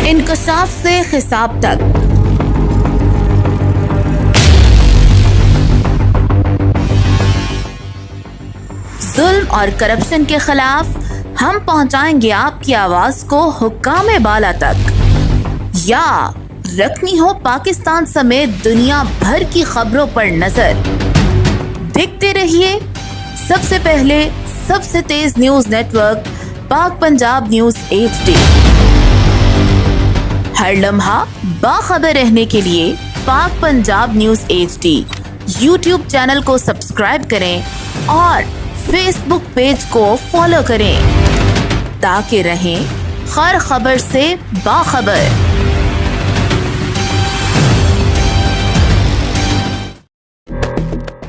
इंकशाफ से हिसाब तक, जुल्म और करप्शन के खिलाफ हम पहुंचाएंगे आपकी आवाज को हुक्काम बाला तक। या रखनी हो पाकिस्तान समेत दुनिया भर की खबरों पर नजर, देखते रहिए सबसे पहले सबसे तेज न्यूज नेटवर्क पाक पंजाब न्यूज HD। हर लम्हा बाखबर रहने के लिए पाक Punjab news HD YouTube channel को सब्सक्राइब करें और फेसबुक पेज को फॉलो करें ताकि रहें हर खबर से बाखबर।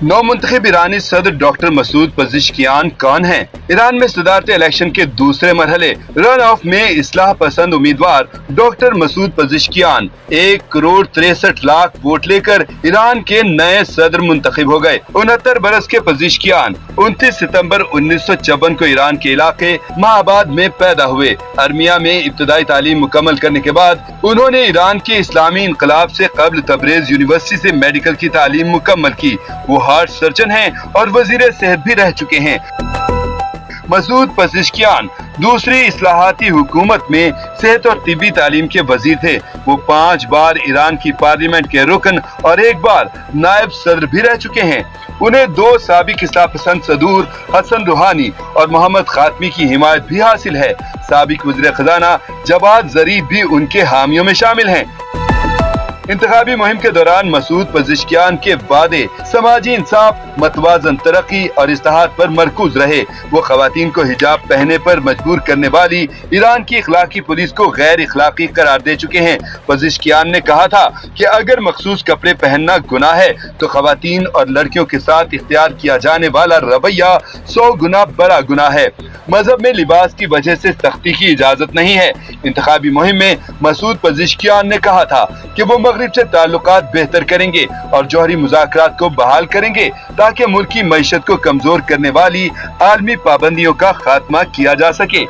नौ मुंतखब ईरानी सदर डॉक्टर मसूद पज़ेश्कियान कौन हैं? ईरान में सदारती इलेक्शन के दूसरे मरहले रन ऑफ में इस्लाह पसंद उम्मीदवार डॉक्टर मसूद पज़ेश्कियान 1,63,00,000 वोट लेकर ईरान के नए सदर मुंतखब हो गए। 69 बरस के पज़ेश्कियान 29 सितंबर 1954 को ईरान के इलाके महाबाद में पैदा हुए। अरमिया में इब्तदाई तालीम मुकम्मल करने के बाद उन्होंने ईरान के इस्लामी इनकलाब से कबल तबरेज यूनिवर्सिटी से मेडिकल की तालीम मुकम्मल की। वो हार्ट सर्जन हैं और वजीर सेहत भी रह चुके हैं। मसूद पज़ेश्कियान दूसरी इस्लाहाती हुकूमत में सेहत और तिब्बी तालीम के वजीर थे। वो 5 बार ईरान की पार्लियामेंट के रुकन और 1 बार नायब सदर भी रह चुके हैं। उन्हें 2 साबिक इस्लाह पसंद सदूर हसन रूहानी और मोहम्मद खातमी की हिमायत भी हासिल है। साबिक वज़ीर खजाना जवाद ज़रीफ भी उनके हामियों में शामिल हैं। इंतखाबी मुहिम के दौरान मसूद पज़ेश्कियान के वादे समाजी इंसाफ, मतवाजन तरक्की और इस्लाहात पर मरकूज रहे। वो खवातीन को हिजाब पहनने पर मजबूर करने वाली ईरान की इखलाकी पुलिस को गैर इखलाकी करार दे चुके हैं। पज़ेश्कियान ने कहा था कि अगर मखसूस कपड़े पहनना गुनाह है तो खवातीन और लड़कियों के साथ इख्तियार किया जाने वाला रवैया 100 गुना बड़ा गुनाह है। मजहब में लिबास की वजह से सख्ती की इजाजत नहीं है। इंतखाबी मुहिम में मसूद पज़ेश्कियान ने कहा था कि वो मगरिब से ताल्लुकात बेहतर करेंगे और जौहरी मुज़ाकरात को बहाल करेंगे ताकि मुल्क की मईशत को कमजोर करने वाली आलमी पाबंदियों का खात्मा किया जा सके।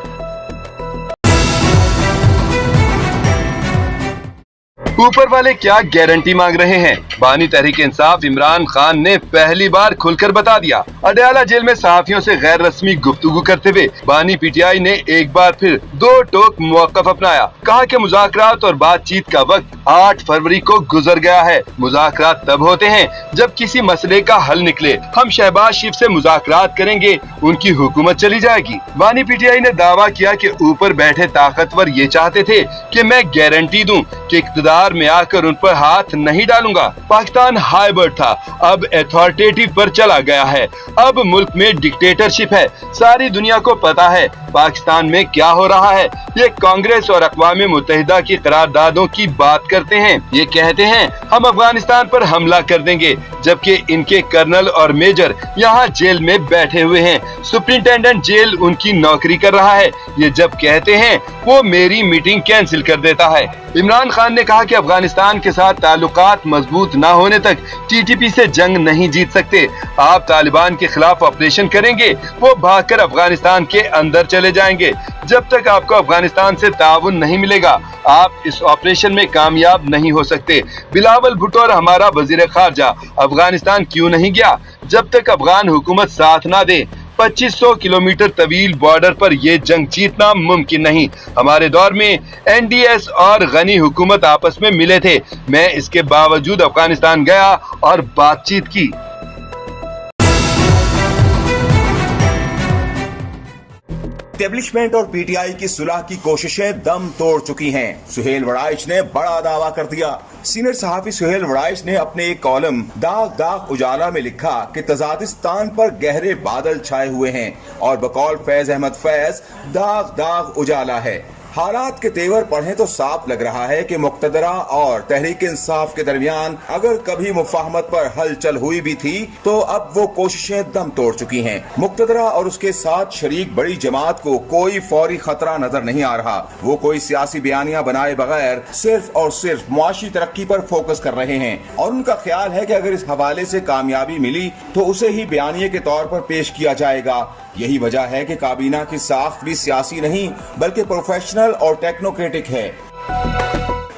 ऊपर वाले क्या गारंटी मांग रहे हैं? बानी तहरीक इंसाफ इमरान खान ने पहली बार खुलकर बता दिया। अडयाला जेल में सहाफियों से गैर रस्मी गुफ्तगू करते हुए बानी PTI ने एक बार फिर 2 टोक मौक़िफ़ अपनाया। कहा कि मुज़ाकरात और बातचीत का वक्त 8 फरवरी को गुजर गया है। मुज़ाकरात तब होते हैं जब किसी मसले का हल निकले। हम शहबाज शरीफ से मुज़ाकरात करेंगे, उनकी हुकूमत चली जाएगी। बानी PTI ने दावा किया कि ऊपर बैठे ताकतवर ये चाहते थे कि मैं गारंटी दूं कि इक़्तिदार में आकर उन पर हाथ नहीं डालूंगा। पाकिस्तान हाइबर्ड था, अब अथॉरिटेटिव पर चला गया है। अब मुल्क में डिक्टेटरशिप है। सारी दुनिया को पता है पाकिस्तान में क्या हो रहा है। ये कांग्रेस और अक़वाम मुत्तहिदा की करारदादों की बात करते हैं। ये कहते हैं हम अफगानिस्तान पर हमला कर देंगे, जबकि इनके कर्नल और मेजर यहाँ जेल में बैठे हुए हैं। सुप्रिंटेंडेंट जेल उनकी नौकरी कर रहा है। ये जब कहते हैं वो मेरी मीटिंग कैंसिल कर देता है। इमरान खान ने कहा कि अफगानिस्तान के साथ ताल्लुकात मजबूत न होने तक TTP से जंग नहीं जीत सकते। आप तालिबान के खिलाफ ऑपरेशन करेंगे, वो भागकर अफगानिस्तान के अंदर चले जाएंगे। जब तक आपको अफगानिस्तान से ताउन नहीं मिलेगा आप इस ऑपरेशन में कामयाब नहीं हो सकते। बिलावल भुट्टो और हमारा वजीर खारजा अफगानिस्तान क्यों नहीं गया? जब तक अफगान हुकूमत साथ ना दे। 2500 किलोमीटर तवील बॉर्डर पर ये जंग जीतना मुमकिन नहीं। हमारे दौर में NDS और गनी हुकूमत आपस में मिले थे। मैं इसके बावजूद अफगानिस्तान गया और बातचीत की। एस्टेब्लिशमेंट और PTI की सुलह की कोशिशें दम तोड़ चुकी हैं। सुहेल वड़ाइच ने बड़ा दावा कर दिया। सीनियर सहाफी सुहेल वड़ाइच ने अपने एक कॉलम दाग दाग उजाला में लिखा कि तजादिस्तान पर गहरे बादल छाए हुए हैं और बकौल फैज अहमद फैज दाग दाग उजाला है। हालात के तेवर पढ़ें तो साफ लग रहा है कि मुक्तदरा और तहरीक इंसाफ के दरमियान अगर कभी मुफाहमत पर हलचल हुई भी थी तो अब वो कोशिशें दम तोड़ चुकी हैं। मुक्तदरा और उसके साथ शरीक बड़ी जमात को कोई फौरी खतरा नजर नहीं आ रहा। वो कोई सियासी बयानियां बनाए बगैर सिर्फ और सिर्फ मुआशी तरक्की पर फोकस कर रहे हैं और उनका ख्याल है कि अगर इस हवाले से कामयाबी मिली तो उसे ही बयानिए के तौर पर पेश किया जाएगा। यही वजह है कि काबीना की साख्त भी सियासी नहीं बल्कि प्रोफेशनल और टेक्नोक्रेटिक है।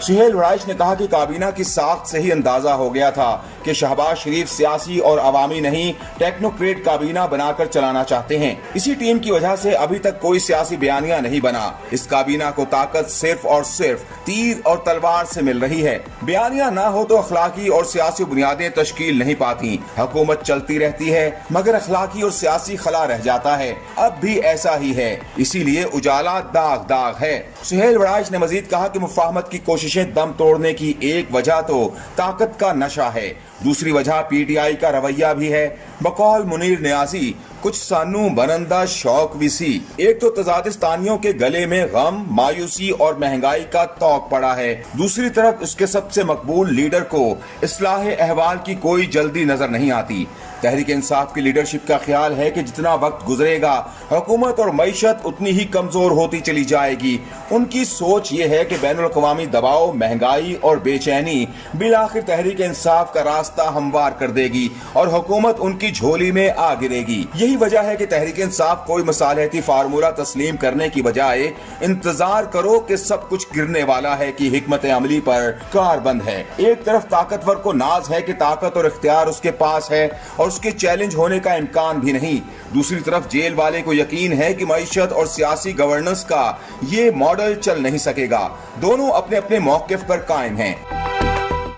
सुहेल वड़ाइच ने कहा कि काबीना की साख्त से ही अंदाजा हो गया था कि शहबाज शरीफ सियासी और अवामी नहीं टेक्नोक्रेट काबीना बनाकर चलाना चाहते हैं। इसी टीम की वजह से अभी तक कोई सियासी बयानिया नहीं बना। इस काबीना को ताकत सिर्फ और सिर्फ तीर और तलवार से मिल रही है। बयानिया ना हो तो अखलाकी और सियासी बुनियादें तश्कील नहीं पाती। हुकूमत चलती रहती है मगर अखलाकी और सियासी खला रह जाता है। अब भी ऐसा ही है, इसीलिए उजाला दाग दाग है। सुहेल वड़ाइच ने मजीद कहा कि मुफाहमत की कोशिशें दम तोड़ने की एक वजह तो ताकत का नशा है, दूसरी वजह पीटीआई का रवैया भी है। बकौल मुनीर नियाजी कुछ सानू बनंदा शौक विसी। एक तो तजादिस्तानियों के गले में गम, मायूसी और महंगाई का तौक पड़ा है, दूसरी तरफ उसके सबसे मकबूल लीडर को इस्लाह अहवाल की कोई जल्दी नजर नहीं आती। तहरीक इंसाफ की लीडरशिप का ख्याल है कि जितना वक्त गुजरेगा हुकूमत और मईशत उतनी ही कमजोर होती चली जाएगी। उनकी सोच ये है कि बैनुल अक़वामी दबाव, महंगाई और बेचैनी बिलाखिर तहरीक इंसाफ का रास्ता हमवार कर देगी और हुकूमत उनकी झोली में आ गिरेगी। यही वजह है कि तहरीक इंसाफ कोई मसालहती फार्मूला तस्लीम करने की बजाय इंतजार करो कि सब कुछ गिरने वाला है की हिकमत अमली पर कारबंद है। एक तरफ ताकतवर को नाज है कि ताकत और इख्तियार उसके पास है और उसके चैलेंज होने का इम्कान भी नहीं, दूसरी तरफ जेल वाले को यकीन है कि मईशत और सियासी गवर्नेंस का ये मॉडल चल नहीं सकेगा। दोनों अपने अपने मौक़िफ़ पर कायम हैं।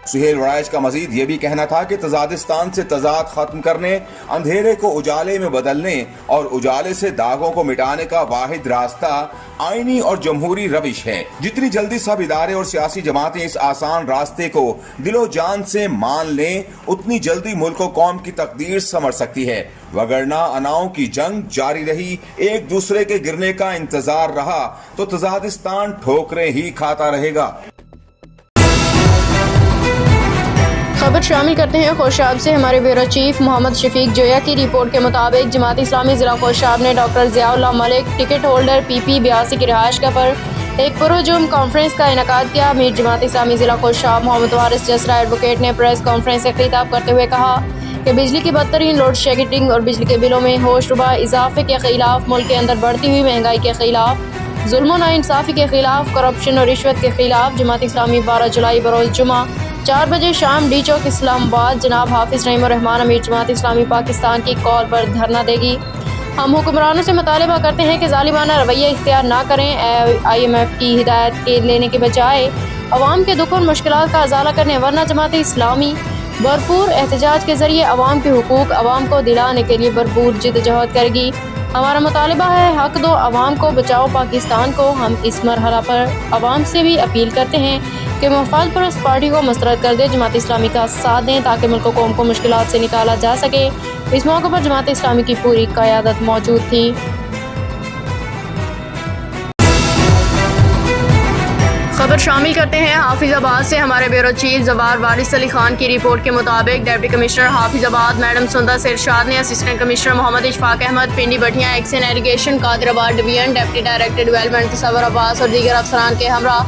सुहेल वड़ाइच का मजीद ये भी कहना था कि तजादिस्तान से तजाद खत्म करने, अंधेरे को उजाले में बदलने और उजाले से दागों को मिटाने का वाहिद रास्ता आईनी और जमहूरी रविश है। जितनी जल्दी सब इदारे और सियासी जमातें इस आसान रास्ते को दिलो जान से मान लें, उतनी जल्दी मुल्क और कौम की तकदीर संवर सकती है। वगरना अनाओं की जंग जारी रही, एक दूसरे के गिरने का इंतजार रहा तो तजादिस्तान ठोकरें ही खाता रहेगा। खबर शामिल करते हैं कोशाब से। हमारे ब्यूरो चीफ मोहम्मद शफीक जोया की रिपोर्ट के मुताबिक जमात इस्लामी जिला कोशाब ने doctor Ziaullah Malik ticket holder PP 82 की रिहाइश पर एक पुरजुम कॉन्फ्रेंस का इनेकाद किया। अमीर जमात इस्लामी जिला कोशाब मोहम्मद वारिस जसरा एडवोकेट ने प्रेस कॉन्फ्रेंस से खिताब करते हुए कहा कि बिजली की बदतरीन लोड शेडिंग और बिजली के बिलों में होशरुबा इजाफे के खिलाफ, मुल्क के अंदर बढ़ती हुई महंगाई के खिलाफ, जुल्म नाइंसाफ़ी के खिलाफ, करप्शन और रिश्वत के खिलाफ जमात इस्लामी 12 जुलाई बरोज़ जुमा 4 बजे शाम डी चौक इस्लामाबाद जनाब हाफिज रहीम रहमान अमीर जमात इस्लामी पाकिस्तान की कॉल पर धरना देगी। हम हुक्मरानों से मुतालबा करते हैं कि जालिमाना रवैया इख्तियार ना करें। IMF की हिदायत के लेने के बजाय अवाम के दुख और मुश्किलात का अजाला करने, वरना जमात इस्लामी भरपूर एहतजाज के जरिए अवाम के हुकूक अवाम को दिलाने के लिए भरपूर जिद्दजहद करेगी। हमारा मुतालबा है हक दो अवाम को, बचाओ पाकिस्तान को। हम इस मरहला पर अवाम से भी अपील करते हैं कि मफाद परस्त पार्टी को मुस्तरद कर दे, जमात इस्लामी का साथ दें ताकि मुल्क कौम को मुश्किलात से निकाला जा सके। इस मौके पर जमात इस्लामी की पूरी क़यादत मौजूद थी। खबर शामिल करते हैं हाफिजाबाद से। हमारे ब्यूरो चीफ जवार वारिस अली खान की रिपोर्ट के मुताबिक deputy commissioner Hafizabad madam Sundar Irshad ने assistant commissioner Mohammad Ishfaq Ahmad, Pindi Bhattian XEN irrigation Qadirabad division, deputy director development Tasawwur Abbas और दीगर अफसरान के हमरा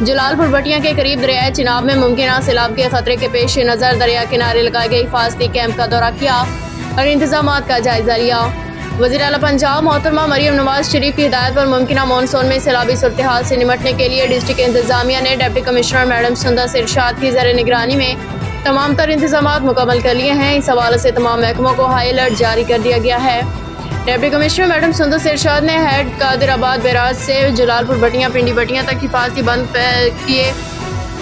जलालपुर भटिया के करीब दरिया चिनाब में मुमकिन सैलाब के खतरे के पेश नज़र दरिया किनारे लगाए गए हिफाजती कैंप का दौरा किया और इंतजामात का जायजा लिया। वज़ीर आला पंजाब मोहतरमा मरियम नवाज शरीफ की हिदायत पर मुमकिन मानसून में सैलाबी सूरत हाल से निमटने के लिए डिस्ट्रिक्ट इंतजामिया ने डिप्टी कमिश्नर मैडम सुंदर इरशाद की ज़र निगरानी में तमाम तर इंतजामात मुकम्मल कर लिए हैं। इस हवाले से तमाम महकमों को हाई अलर्ट जारी कर दिया गया है। Deputy commissioner madam Sundar Irshad ने हेड कादिराबाद बैराज से जलालपुर भटिया पिंडी भटिया तक हिफाजती बंद किए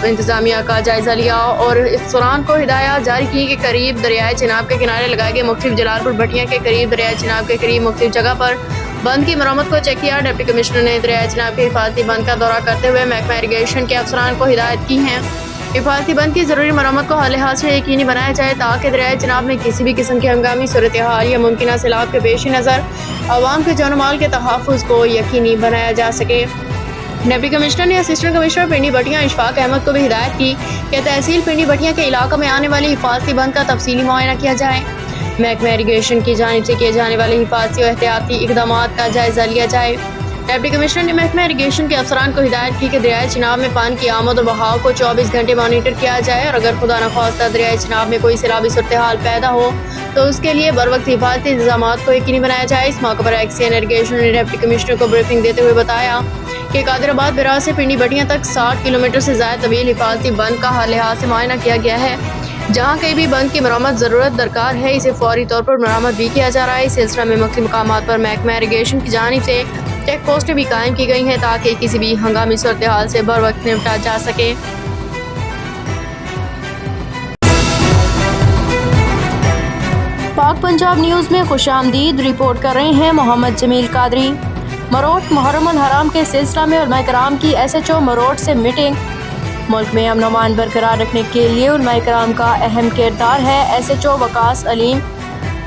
इंतजामिया का जायजा लिया और इस दौरान को हिदायत जारी की कि करीब दरियाए चिनाब के किनारे लगाए गए मुख्तलिफ जलालपुर भटिया के करीब दरियाए चिनाब के करीब मुख्तलिफ जगह पर बंद की मरम्मत को चेक किया। डिप्टी कमिश्नर ने दरियाए चिनाब के हिफाजती बंद का दौरा करते हुए महकमा इरीगेशन के अफसरान को हिदायत की हैं हिफाजती बंद की ज़रूरी मरम्मत को हाल हाल से यकीनी बनाया जाए ताकि दरियाए चिनाब में किसी भी किस्म की हंगामी सूरत हाल या मुमकिन सैलाब के पेश नज़र आवाम के जान माल के तहफ़्फ़ुज़ को यकीनी बनाया जा सके। डिप्टी कमिश्नर ने असिस्टेंट कमिश्नर पिंडी भटिया इशफाक अहमद को भी हिदायत की कि तहसील पिंडी भटिया के इलाकों में आने वाली हिफाजती बंद का तफसीली मुआयना किया जाए। महकमा इरीगेशन की जानिब से किए जाने वाले हिफाजती और एहतियाती इक़दामात का जायजा लिया जाए। डिप्टी कमिश्नर ने महकमा इरीगेशन के अफसरान को हिदायत की कि दरियाए चिनाब में पानी की आमद और बहाव को 24 घंटे मॉनिटर किया जाए और अगर खुदा न खास्ता दरियाए चिनाब में कोई सैलाबी सूरत हाल पैदा हो तो उसके लिए बर वक्त हिफाजती इंतजामात को यकीनी बनाया जाए। इस मौके पर एक्शन इरीगेशन ने डिप्टी कमिश्नर को ब्रीफिंग देते हुए बताया کہ قادرآباد بیراج سے پنڈی بٹیاں تک 60 کلومیٹر سے زائد طویل حفاظتی بند کا ہر لحاظ سے معائنہ کیا گیا ہے۔ جہاں کہیں بھی بند کی مرمت ضرورت درکار ہے، اسے فوری طور پر مرمت بھی کیا جا رہا ہے۔ اس سلسلہ میں مختلف مقامات پر محکمہ اریگیشن کی جانب سے چیک پوسٹیں بھی قائم کی گئی ہیں تاکہ کسی بھی ہنگامی صورتحال سے بروقت نمٹا جا سکے۔ پاک پنجاب نیوز میں خوش آمدید رپورٹ کر رہے ہیں محمد جمیل قادری۔ مروٹ محرم الحرام کے سلسلہ میں علماء کرام کی SHO مروٹ سے میٹنگ۔ ملک میں امن و امان برقرار رکھنے کے لیے علماء کرام کا اہم کردار ہے۔ SHO وقاص علیم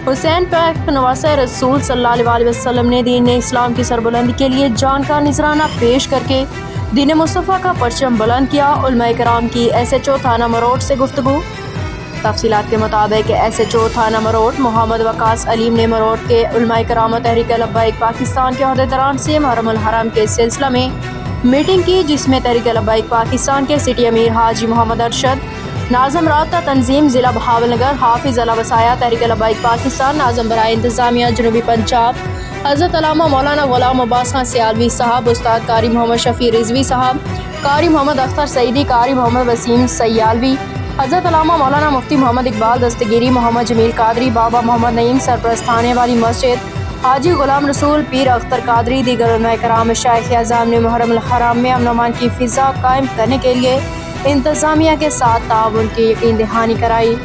حسین پاک نواسہ رسول صلی اللہ علیہ وسلم نے دین اسلام کی سربلندی کے لیے جان کا نذرانہ پیش کر کے دین مصطفیٰ کا پرچم بلند کیا۔ علماء کرام کی SHO تھانہ مروٹ سے گفتگو۔ تفصیلات کے مطابق SHO تھانہ مروٹ محمد وقاص علیم نے مروٹ کے علماء کرام و تحریک لبیک پاکستان کے عہدیداران سے محرم الحرام کے سلسلہ میں میٹنگ کی، جس میں تحریک لبیک پاکستان کے سٹی امیر حاجی محمد ارشد، ناظم رابطہ تنظیم ضلع بہاول نگر حافظ اللہ وسایہ تحریک لبیک پاکستان، ناظم برائے انتظامیہ جنوبی پنجاب حضرت علامہ مولانا غلام عباس خان سیالوی صاحب، استاد قاری محمد شفیع رضوی صاحب، قاری محمد اختر سعیدی، قاری محمد وسیم سیالوی، حضرت علامہ مولانا مفتی محمد اقبال دستگیری، محمد جمیل قادری، بابا محمد نعیم سرپرستانے والی مسجد، حاجی غلام رسول، پیر اختر قادری، دیگر علماء کرام مشائخ اعظام نے محرم الحرام میں امن و امان کی فضا قائم کرنے کے لیے انتظامیہ کے ساتھ تعاون کی یقین دہانی کرائی۔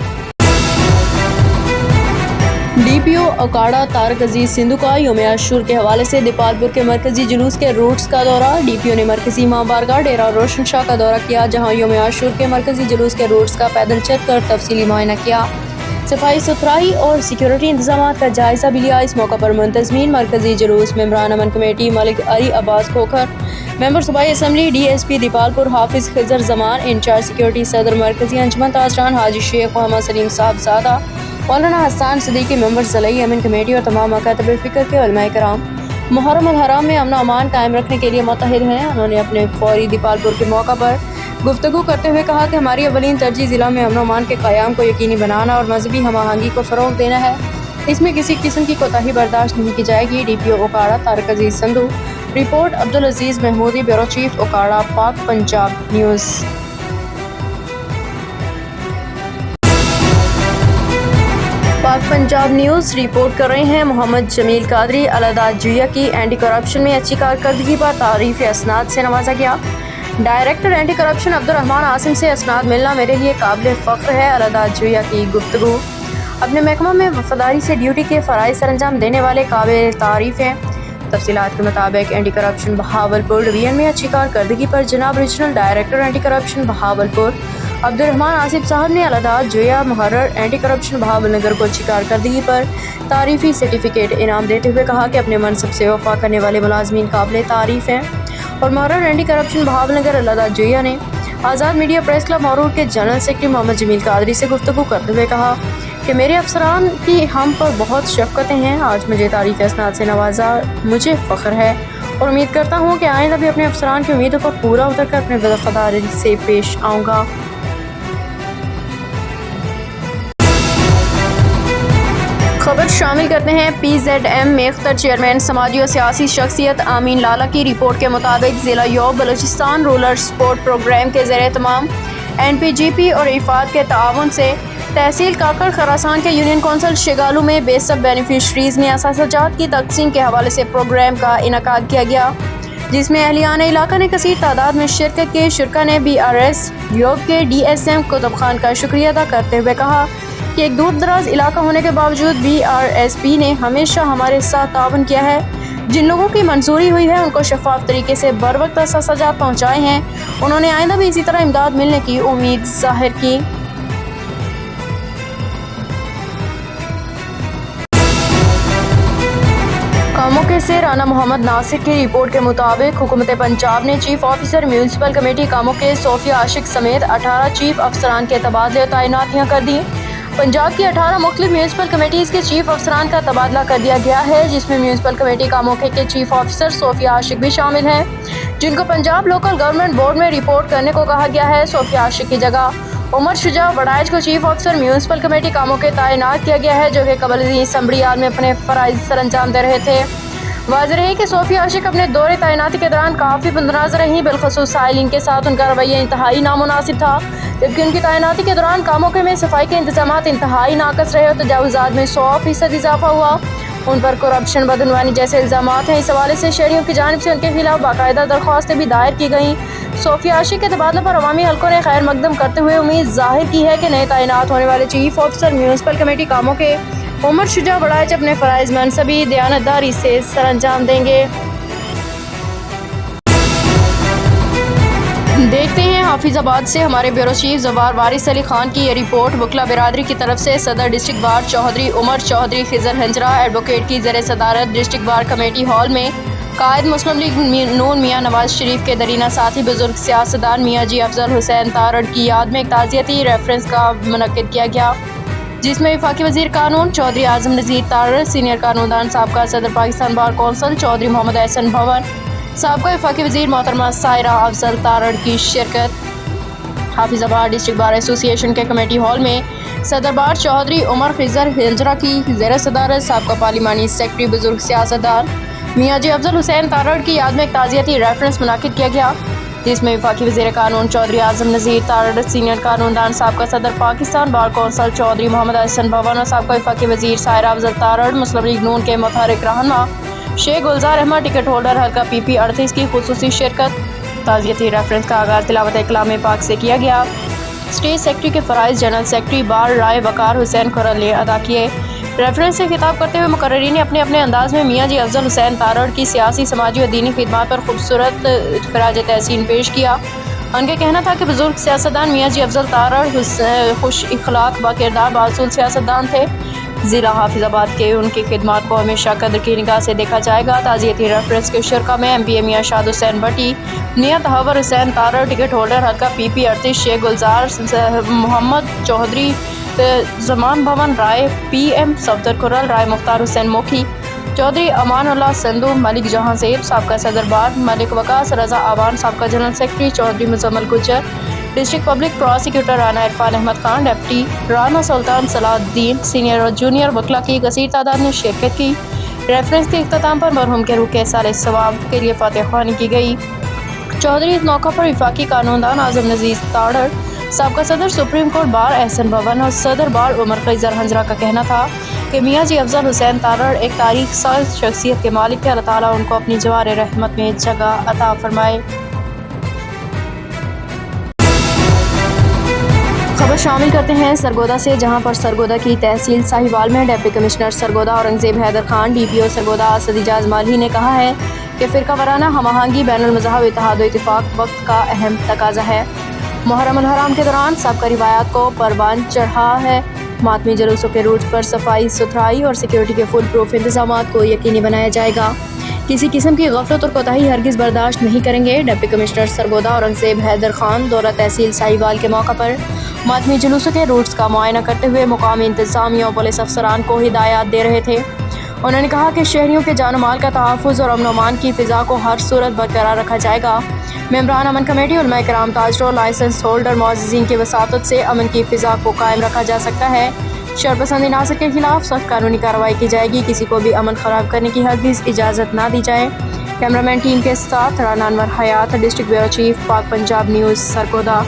DPO اکاڑہ طارق عزیز سندھو کا یوم عاشور کے حوالے سے دیپالپور کے مرکزی جلوس کے روٹس کا دورہ۔ DPO نے مرکزی ماں بارگاہ ڈیرہ روشن شاہ کا دورہ کیا، جہاں یوم عاشور کے مرکزی جلوس کے روٹس کا پیدل چل کر تفصیلی معائنہ کیا، صفائی ستھرائی اور سیکیورٹی انتظامات کا جائزہ بھی لیا۔ اس موقع پر منتظمین مرکزی جلوس ممبران امن کمیٹی ملک علی عباس کھوکھر، ممبر صوبائی اسمبلی DSP دیپالپور حافظ خضر زمان، انچارج سیکیورٹی صدر مرکزی انجمن تاجران حاجی شیخ محمد سلیم صاحب زادہ، مولانا حسان صدیقی، ممبر ضلعی امن کمیٹی اور تمام مکاتب فکر کے علماء کرام محرم الحرام میں امن و امان قائم رکھنے کے لیے متحد ہیں۔ انہوں نے اپنے فوری دیپالپور کے موقع پر گفتگو کرتے ہوئے کہا کہ ہماری اولین ترجیح ضلع میں امن و امان کے قیام کو یقینی بنانا اور مذہبی ہم آہنگی کو فروغ دینا ہے، اس میں کسی قسم کی کوتاہی برداشت نہیں کی جائے گی۔ DPO Okara Tariq Aziz Sandhu. Report Abdulaziz Mahmoodi, bureau chief Okara, Pak Punjab news. پاک پنجاب نیوز رپورٹ کر رہے ہیں محمد جمیل قادری۔ علادات جویہ کی اینٹی کرپشن میں اچھی کارکردگی پر تعریف اسناد سے نوازا گیا۔ Director anti corruption Abdul Rahman Asim سے اسناد ملنا میرے لیے قابل فخر ہے۔ علادات جویہ کی گفتگو۔ اپنے محکمہ میں وفاداری سے ڈیوٹی کے فرائض سر انجام دینے والے قابل تعریف ہیں۔ تفصیلات کے مطابق اینٹی کرپشن بہاولپور ڈویژن میں اچھی کارکردگی پر جناب regional director anti corruption Bahawalpur Abdul Rahman Asif صاحب نے علادات جویہ محرر اینٹی کرپشن بہاول نگر کو اچھی کارکردگی پر تعریفی سرٹیفکیٹ انعام دیتے ہوئے کہا کہ اپنے منصب سے وفا کرنے والے ملازمین قابل تعریف ہیں، اور محرر اینٹی کرپشن بہاول نگر علادات جویہ نے آزاد میڈیا پریس کلب مورود کے جنرل سیکرٹری محمد جمیل قادری سے گفتگو کرتے ہوئے کہا کہ میرے افسران کی ہم پر بہت شفقتیں ہیں، آج مجھے تعریف اسناد سے نوازا مجھے فخر ہے، اور امید کرتا ہوں کہ آئندہ بھی اپنے افسران کی امیدوں پر پورا اتر کر اپنے وفاداری سے پیش آؤں گا۔ خبر شامل کرتے ہیں PZM میختر چیئرمین سماجی و سیاسی شخصیت آمین لالا کی رپورٹ کے مطابق ضلع یوب بلوچستان رولر سپورٹ پروگرام کے زیر اہتمام NPGP اور افاد کے تعاون سے تحصیل کاکڑ خراسان کے یونین کونسل شگالو میں بے سب بینیفیشریز میں اثاثہ جات کی تقسیم کے حوالے سے پروگرام کا انعقاد کیا گیا، جس میں اہلیان علاقہ نے کثیر تعداد میں شرکت کی۔ شرکا نے BRS یوب کے DSM کتب خان کا شکریہ ادا کرتے ہوئے کہا کہ ایک دور دراز علاقہ ہونے کے باوجود BRSP نے ہمیشہ ہمارے ساتھ تعاون کیا ہے۔ جن لوگوں کی منظوری ہوئی ہے ان کو شفاف طریقے سے بروقت اثاثہ جات پہنچائے ہیں۔ انہوں نے آئندہ بھی اسی طرح امداد ملنے کی امید ظاہر کی۔ کاموں کے سے رانا محمد ناصر کی رپورٹ کے مطابق حکومت پنجاب نے چیف آفیسر میونسپل کمیٹی کاموں کے صوفیہ عاشق سمیت 18 چیف افسران کے تبادلے و تعیناتیاں کر دی۔ پنجاب کی 18 مختلف میونسپل کمیٹیز کے چیف افسران کا تبادلہ کر دیا گیا ہے، جس میں میونسپل کمیٹی کاموں کے چیف آفیسر صوفیہ عاشق بھی شامل ہیں، جن کو پنجاب لوکل گورنمنٹ بورڈ میں رپورٹ کرنے کو کہا گیا ہے۔ صوفیہ عاشق کی جگہ عمر شجاع وڑائچ کو چیف آفیسر میونسپل کمیٹی کاموں کے تعینات کیا گیا ہے، جو کہ قبل اسمبلی حال میں اپنے فرائض سر انجام دے رہے تھے۔ واضح رہی کہ صوفیہ عاشق اپنے دور تعیناتی کے دوران کافی متنازع رہیں، بالخصوص سائلین کے ساتھ ان کا رویہ انتہائی نامناسب تھا، جبکہ ان کی تعیناتی کے دوران کاموں میں صفائی کے انتظامات انتہائی ناقص رہے اور تجاوزات میں 100% اضافہ ہوا۔ ان پر کرپشن، بدعنوانی جیسے الزامات ہیں۔ اس حوالے سے شہریوں کی جانب سے ان کے خلاف باقاعدہ درخواستیں بھی دائر کی گئیں۔ صوفیہ عاشق کے تبادلے پر عوامی حلقوں نے خیر مقدم کرتے ہوئے امید ظاہر کی ہے کہ نئے تعینات ہونے والے چیف آفیسر میونسپل کمیٹی کاموں کے عمر شجاع وڑائچ اپنے فرائض منصبی دیانتداری سے سر انجام دیں گے۔ دیکھتے ہیں حافظ آباد سے ہمارے بیورو چیف زوار وارث علی خان کی یہ رپورٹ۔ وکلا برادری کی طرف سے صدر ڈسٹرکٹ بار چودھری عمر چودھری خضر ہنجرا ایڈوکیٹ کی زیر صدارت ڈسٹرکٹ بار کمیٹی ہال میں قائد مسلم لیگ نون میاں نواز شریف کے درینہ ساتھی بزرگ سیاستدان میاں جی افضل حسین تارڑ کی یاد میں ایک تعزیتی ریفرنس کا منعقد کیا گیا، جس میں وفاقی وزیر قانون چودھری اعظم نذیر تارڑ، سینئر قانون دان سابقہ صدر پاکستان بار کونسل چودھری محمد احسن بھون، سابقہ وفاقی وزیر محترمہ سائرہ افضل تارڑ کی شرکت۔ حافظ آباد ڈسٹرکٹ بار ایسوسی ایشن کے کمیٹی ہال میں صدر بار چودھری عمر خضر ہنجرا کی زیر صدارت سابقہ پارلیمانی سیکرٹری بزرگ سیاستدان میاں جی افضل حسین تارڑ کی یاد میں ایک تعزیتی ریفرنس منعقد کیا گیا، جس میں وفاقی وزیر قانون چودھری اعظم نذیر تارڑ، سینئر قانون دان سابقہ صدر پاکستان بار کونسل چودھری محمد احسن بھون اور سابقہ وفاقی وزیر سائرہ افضل تارڑ، مسلم لیگ نون کے متحرک رہنما شیخ گلزار احمد ٹکٹ ہولڈر حلقہ پی پی 38 کی خصوصی شرکت۔ تعزیتی ریفرنس کا آغاز تلاوت کلام پاک سے کیا گیا۔ اسٹیٹ سیکرٹری کے فرائض جنرل سیکرٹری بار رائے وقار حسین کھرل نے ادا کیے۔ ریفرنس سے خطاب کرتے ہوئے مقررین نے اپنے اپنے انداز میں میاں جی افضل حسین تارڑ کی سیاسی، سماجی اور دینی خدمات پر خوبصورت خراج تحسین پیش کیا۔ ان کا کہنا تھا کہ بزرگ سیاستدان میاں جی افضل تارڑ خوش اخلاق، باکردار، بااصول سیاستدان تھے۔ ضلع حافظ آباد کے ان کی خدمات کو ہمیشہ قدر کی نگاہ سے دیکھا جائے گا۔ تعزیتی ریفرنس کے شرکا میں ایم پی اے میاں شاد حسین بٹی، میاں تحور حسین تارڑ، ٹکٹ ہولڈر حلقہ پی پی 38 شیخ گلزار محمد چودھری، زمان بھون رائے، پی ایم صفدر کھرل، رائے مختار حسین موکھی، چودھری امان اللہ سندھو، ملک جہاں زیب، سابقہ صدر بار، ملک وقاص رضا آوان، سابقہ general secretary Chaudhry Muzammil Gujjar, district public prosecutor Rana Irfan Ahmad Khan, deputy Rana Sultan Salah Uddin, senior اور جونیئر وکلا کی کثیر تعداد نے شرکت کی۔ ریفرنس کے اختتام پر مرحوم کے روح کے سال ثواب کے لیے فاتح خوانی کی گئی۔ چودھری اس موقع پر وفاقی قانون دان اعظم نذیر تارڑ، سابقہ صدر سپریم کورٹ بار احسن بھون اور صدر بار عمر خضر ہنجرا کا کہنا تھا کہ میاں جی افضل حسین تارڑ ایک تاریخ ساز شخصیت کے مالک تھے۔ اللہ تعالیٰ ان کو اپنی جوار رحمت میں جگہ عطا فرمائے۔ خبر شامل کرتے ہیں سرگودا سے، جہاں پر سرگودا کی تحصیل ساہیوال میں deputy commissioner Sargodha Aurangzeb Haider Khan, D P O Sargodha Asad Ijaz Malhi نے کہا ہے کہ فرقہ وارانہ ہم آہنگی بین المذہب اتحاد و اتفاق وقت کا اہم تقاضا ہے۔ محرم الحرام کے دوران سابقہ روایات کو پروان چڑھا ہے۔ ماتمی جلوسوں کے روٹ پر صفائی ستھرائی اور سیکیورٹی کے فل پروف انتظامات کو یقینی بنایا جائے گا۔ کسی قسم کی غفلت اور کوتاہی ہرگز برداشت نہیں کریں گے۔ ڈپٹی کمشنر سرگودا اورنگزیب حیدر خان دورہ تحصیل ساہیوال کے موقع پر ماتمی جلوسوں کے روٹس کا معائنہ کرتے ہوئے مقامی انتظامیہ اور پولیس افسران کو ہدایات دے رہے تھے۔ انہوں نے کہا کہ شہریوں کے جان و مال کا تحفظ اور امن و امان کی فضا کو ہر صورت برقرار رکھا جائے گا۔ ممبران امن کمیٹی، علماء کرام، تاجروں، لائسنس ہولڈر، معززین کی وساطت سے امن کی فضا کو قائم رکھا جا سکتا ہے۔ شرپسند عناصر کے خلاف سخت قانونی کارروائی کی جائے گی۔ کسی کو بھی امن خراب کرنے کی ہرگز اجازت نہ دی جائے۔ کیمرہ مین ٹیم کے ساتھ رانا انور حیات، ڈسٹرکٹ بیورو چیف، پاک پنجاب نیوز، سرگودا۔